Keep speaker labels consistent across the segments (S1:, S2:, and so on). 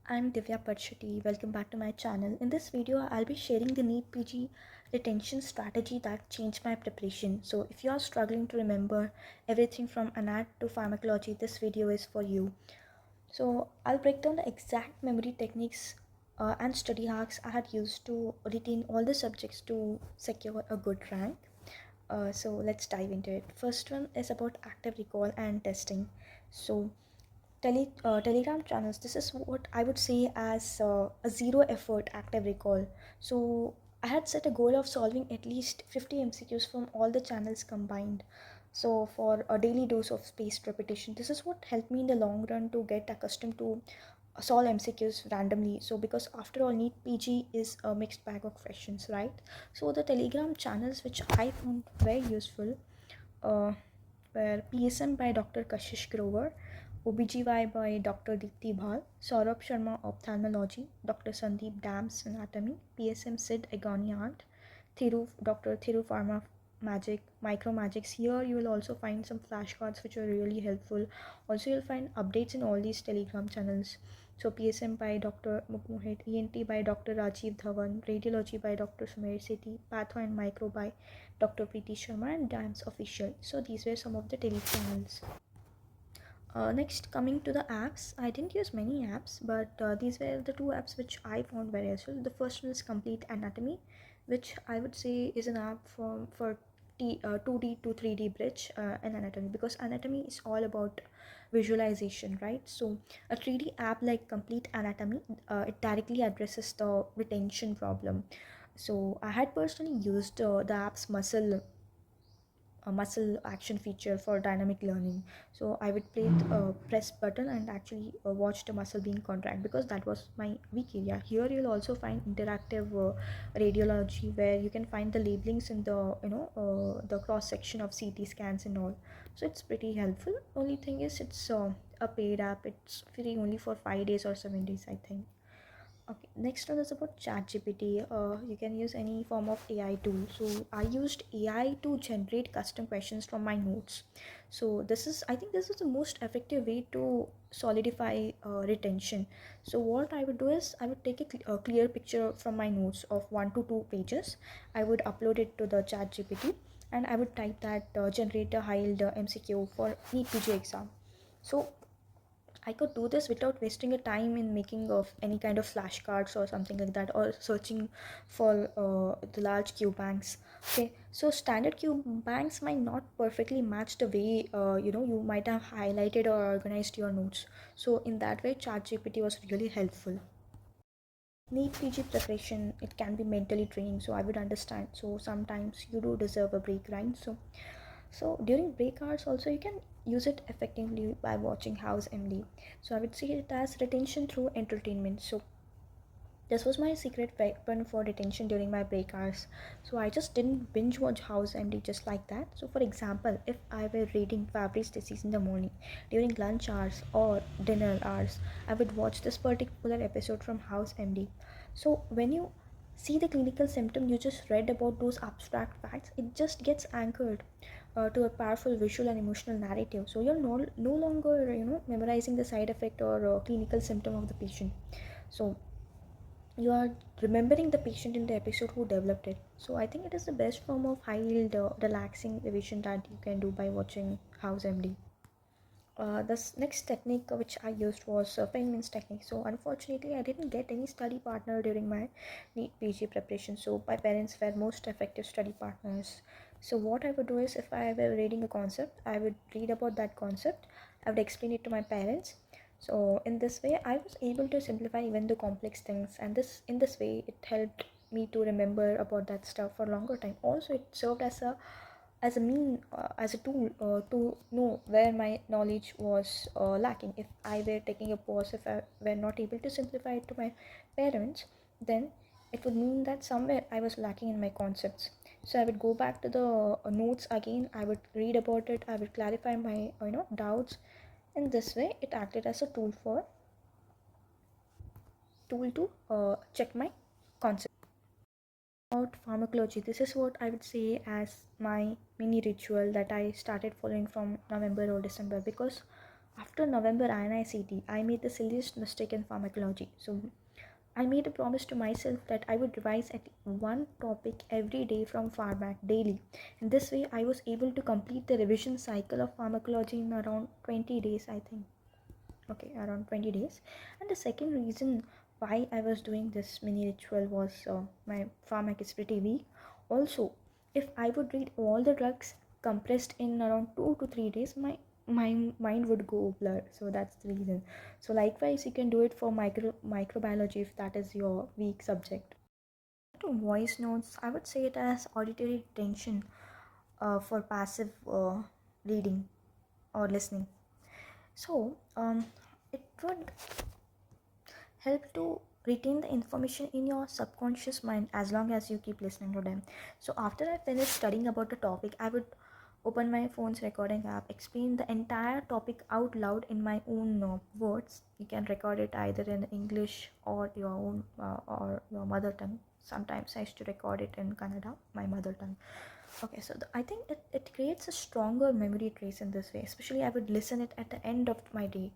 S1: I'm Divya Parchati. Welcome back to my channel. In this video, I'll be sharing the NEET PG retention strategy that changed my preparation. So, if you are struggling to remember everything from anat to pharmacology, this video is for you. So, I'll break down the exact memory techniques and study hacks I had used to retain all the subjects to secure a good rank. So, let's dive into it. First one is about active recall and testing. So, Telegram channels, this is what I would say as a zero effort active recall. So I had set a goal of solving at least 50 MCQs from all the channels combined. So for a daily dose of spaced repetition, this is what helped me in the long run to get accustomed to solve MCQs randomly. So because after all, NEET PG is a mixed bag of questions, right? So the Telegram channels which I found very useful uh, were PSM by Dr. Kashish Grover, OBGY by Dr. Deepthi Bhal, Saurabh Sharma Ophthalmology, Dr. Sandeep Dams Anatomy, PSM Sid Agony Art, Dr. Thiru Pharma Magic, Micro Magics. Here you will also find some flashcards which are really helpful. Also you'll find updates in all these Telegram channels. So PSM by Dr. Mukmohit, ENT by Dr. Rajiv Dhawan, Radiology by Dr. Sumer Sethi, Patho and Micro by Dr. Preeti Sharma, and Dance Official. So these were some of the tele channels. Next, coming to the apps, I didn't use many apps, but these were the two apps which I found very useful. The first one is Complete Anatomy, which I would say is an app for 2D to 3D bridge in anatomy, because anatomy is all about visualization, right? So a 3D app like Complete Anatomy, it directly addresses the retention problem. So I had personally used the app's a muscle action feature for dynamic learning. So I would press button and actually watch the muscle being contract, because that was my weak area. Here you'll also find interactive radiology, where you can find the labelings in the the cross section of CT scans and all. So it's pretty helpful. Only thing is it's a paid app. It's free only for 5 days or 7 days, I think. Okay, next one is about ChatGPT. You can use any form of AI tool. So I used AI to generate custom questions from my notes. So I think this is the most effective way to solidify retention. So what I would do is I would take a clear picture from my notes of 1 to 2 pages. I would upload it to the ChatGPT, and I would type that generate a high-yield MCQ for NEET PG exam. So I could do this without wasting a time in making of any kind of flashcards or something like that, or searching for the large Q banks. Okay, so standard Q banks might not perfectly match the way you might have highlighted or organized your notes. So in that way, ChatGPT was really helpful. NEET PG preparation, it can be mentally draining, so I would understand. So sometimes you do deserve a break, right? So during break hours also you can use it effectively by watching House MD. So I would see it as retention through entertainment. So this was my secret weapon for retention during my break hours. So I just didn't binge watch House MD just like that. So for example, if I were reading Fabry's disease in the morning, during lunch hours or dinner hours, I would watch this particular episode from House MD. So when you see the clinical symptom you just read about, those abstract facts, it just gets anchored to a powerful visual and emotional narrative. So you're no longer memorizing the side effect or clinical symptom of the patient. So you are remembering the patient in the episode who developed it. So I think it is the best form of high yield relaxing revision that you can do by watching House MD. This next technique which I used was Penguin's technique. So unfortunately, I didn't get any study partner during my NEET PG preparation. So my parents were most effective study partners. So what I would do is, if I were reading a concept, I would read about that concept. I would explain it to my parents. So in this way, I was able to simplify even the complex things, and this way it helped me to remember about that stuff for a longer time. Also, it served as a tool to know where my knowledge was lacking. If I were taking a pause, if I were not able to simplify it to my parents, then it would mean that somewhere I was lacking in my concepts. So I would go back to the notes again, I would read about it, I would clarify my doubts. In this way it acted as a tool to check my concept. About pharmacology, this is what I would say as my mini ritual that I started following from November or December, because After November INICT, I made the silliest mistake in pharmacology. So I made a promise to myself that I would revise at one topic every day from pharmac daily. In this way, I was able to complete the revision cycle of pharmacology in around 20 days, I think. Okay, around 20 days. And the second reason why I was doing this mini ritual was my pharmac is pretty weak. Also, if I would read all the drugs compressed in around 2 to 3 days, my mind would go blur. So that's the reason. So likewise, you can do it for microbiology if that is your weak subject. To voice notes, I would say it as auditory retention for passive reading or listening. So it would help to retain the information in your subconscious mind as long as you keep listening to them. So after I finished studying about the topic, I would open my phone's recording app, explain the entire topic out loud in my own words. You can record it either in English or your own or your mother tongue. Sometimes I used to record it in Kannada, my mother tongue. Okay, so I think it creates a stronger memory trace in this way. Especially I would listen it at the end of my day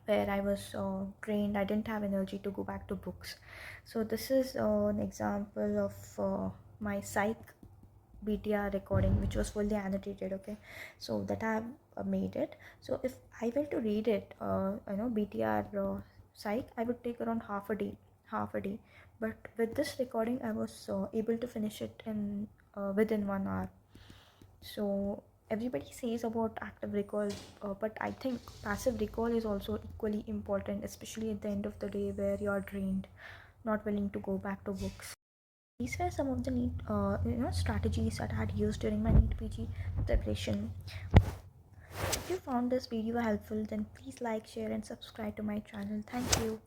S1: where I was drained. I didn't have energy to go back to books. So this is an example of my psych BTR recording, which was fully annotated. Okay, so that I have made it. So if I were to read it, BTR psych, I would take around half a day. But with this recording, I was able to finish it in within 1 hour. So everybody says about active recall, but I think passive recall is also equally important, especially at the end of the day where you are drained, not willing to go back to books. These were some of the neat strategies that I had used during my NEET PG preparation. If you found this video helpful, then please like, share and subscribe to my channel. Thank you.